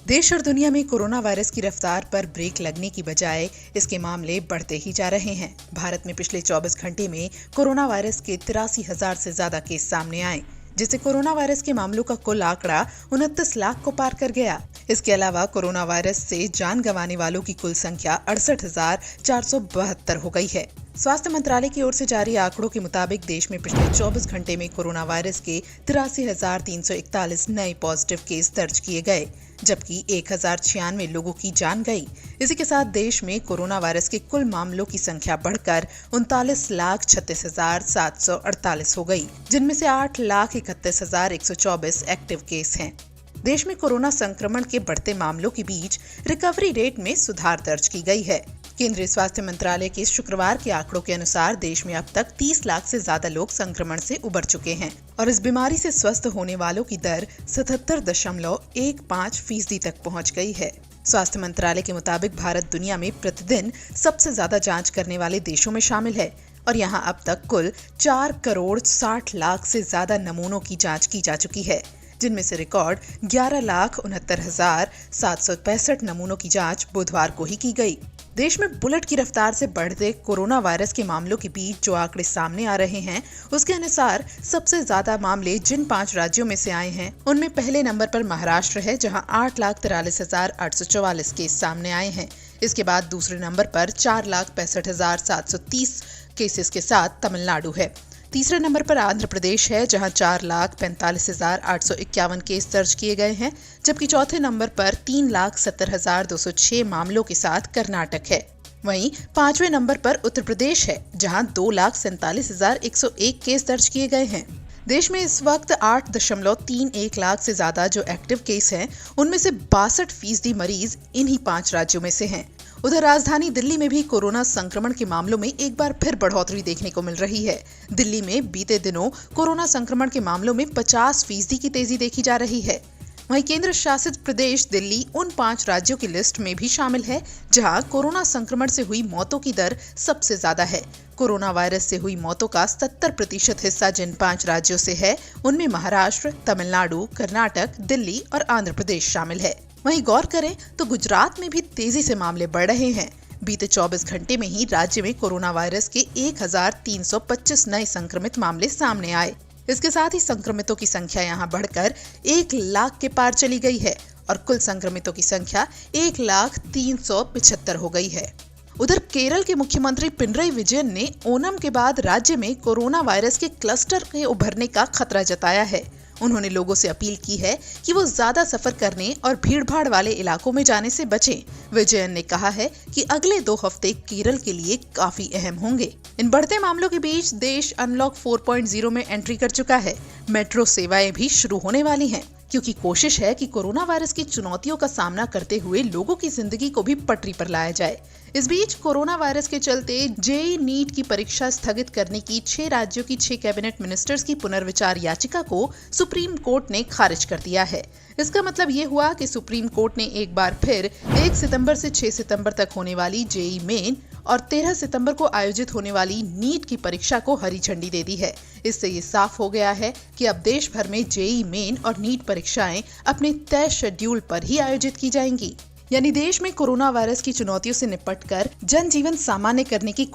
देश और दुनिया में कोरोना वायरस की रफ्तार पर ब्रेक लगने की बजाय इसके मामले बढ़ते ही जा रहे हैं। भारत में पिछले 24 घंटे में कोरोना वायरस के 83,000 से ज्यादा केस सामने आए, जिससे कोरोना वायरस के मामलों का कुल आंकड़ा 29 लाख को पार कर गया। इसके अलावा कोरोना वायरस से जान गंवाने वालों की कुल संख्या 68,472 हो गई है। स्वास्थ्य मंत्रालय की ओर से जारी आंकड़ों के मुताबिक देश में पिछले 24 घंटे में कोरोना वायरस के 83,341 नए पॉजिटिव केस दर्ज किए गए, जबकि 1,096 लोगों की जान गई। इसी के साथ देश में कोरोना वायरस के कुल मामलों की संख्या बढ़कर 39,36,748 हो गई, जिनमें से 8,31,124 एक्टिव केस हैं। देश में कोरोना संक्रमण के बढ़ते मामलों के बीच रिकवरी रेट में सुधार दर्ज की गई है। केंद्रीय स्वास्थ्य मंत्रालय के शुक्रवार के आंकड़ों के अनुसार देश में अब तक 30 लाख से ज्यादा लोग संक्रमण से उबर चुके हैं और इस बीमारी से स्वस्थ होने वालों की दर 77.15% तक पहुंच गई है। स्वास्थ्य मंत्रालय के मुताबिक भारत दुनिया में प्रतिदिन सबसे ज्यादा जांच करने वाले देशों में शामिल है और यहां अब तक कुल 4,60,00,000 से ज्यादा नमूनों की जांच की जा चुकी है, जिनमें से रिकॉर्ड 11,69,765 नमूनों की जांच बुधवार को ही की गई। देश में बुलेट की रफ्तार से बढ़ते कोरोना वायरस के मामलों के बीच जो आंकड़े सामने आ रहे हैं, उसके अनुसार सबसे ज्यादा मामले जिन 5 राज्यों में से आए हैं, उनमें पहले नंबर पर महाराष्ट्र है, जहां 8,43,844 केस सामने आए हैं। इसके बाद दूसरे नंबर पर 4,65,730 केसेस के साथ तमिलनाडु है। तीसरे नंबर पर आंध्र प्रदेश है, जहां 4,45,851 केस दर्ज किए गए हैं, जबकि चौथे नंबर पर 3,70,206 मामलों के साथ कर्नाटक है। वहीं 5वें नंबर पर उत्तर प्रदेश है, जहां 2,47,101 केस दर्ज किए गए हैं। देश में इस वक्त 8.31 लाख से ज्यादा जो एक्टिव केस हैं, उनमें से 62% मरीज इन्हीं 5 राज्यों में से हैं। उधर राजधानी दिल्ली में भी कोरोना संक्रमण के मामलों में एक बार फिर बढ़ोतरी देखने को मिल रही है। दिल्ली में बीते दिनों कोरोना संक्रमण के मामलों में 50% की तेजी देखी जा रही है। वहीं केंद्र शासित प्रदेश दिल्ली उन 5 राज्यों की लिस्ट में भी शामिल है जहां कोरोना संक्रमण से हुई मौतों की दर सबसे ज्यादा है। कोरोना वायरस से हुई मौतों का 70% हिस्सा जिन 5 राज्यों से है, उनमें महाराष्ट्र, तमिलनाडु, कर्नाटक, दिल्ली और आंध्र प्रदेश शामिल है। वहीं गौर करें तो गुजरात में भी तेजी से मामले बढ़ रहे हैं। बीते 24 घंटे में ही राज्य में कोरोना वायरस के 1,325 नए संक्रमित मामले सामने आए। इसके साथ ही संक्रमितों की संख्या यहां बढ़कर 1 लाख के पार चली गई है और कुल संक्रमितों की संख्या 1,03,75 हो गई है। उधर केरल के मुख्यमंत्री पिनरई विजयन ने ओणम के बाद राज्य में कोरोना वायरस के क्लस्टर के उभरने का खतरा जताया है। उन्होंने लोगों से अपील की है कि वो ज्यादा सफर करने और भीड़भाड़ वाले इलाकों में जाने से बचें। विजयन ने कहा है कि अगले 2 हफ्ते केरल के लिए काफी अहम होंगे। इन बढ़ते मामलों के बीच देश अनलॉक 4.0 में एंट्री कर चुका है। मेट्रो सेवाएं भी शुरू होने वाली हैं, क्योंकि कोशिश है कि कोरोना वायरस की चुनौतियों का सामना करते हुए लोगों की जिंदगी को भी पटरी पर लाया जाए। इस बीच कोरोना वायरस के चलते जेईई नीट की परीक्षा स्थगित करने की 6 राज्यों की 6 कैबिनेट मिनिस्टर्स की पुनर्विचार याचिका को सुप्रीम कोर्ट ने खारिज कर दिया है। इसका मतलब ये हुआ कि सुप्रीम कोर्ट ने एक बार फिर 1 सितंबर से 6 सितंबर तक होने वाली जेईई मेन और 13 सितंबर को आयोजित होने वाली नीट की परीक्षा को हरी झंडी दे दी है। इससे ये साफ हो गया है कि अब देश भर में जेईई मेन और नीट परीक्षाएं अपने तय शेड्यूल पर ही आयोजित की जाएंगी। यानी देश में कोरोना वायरस की चुनौतियों से निपटकर जनजीवन सामान्य करने की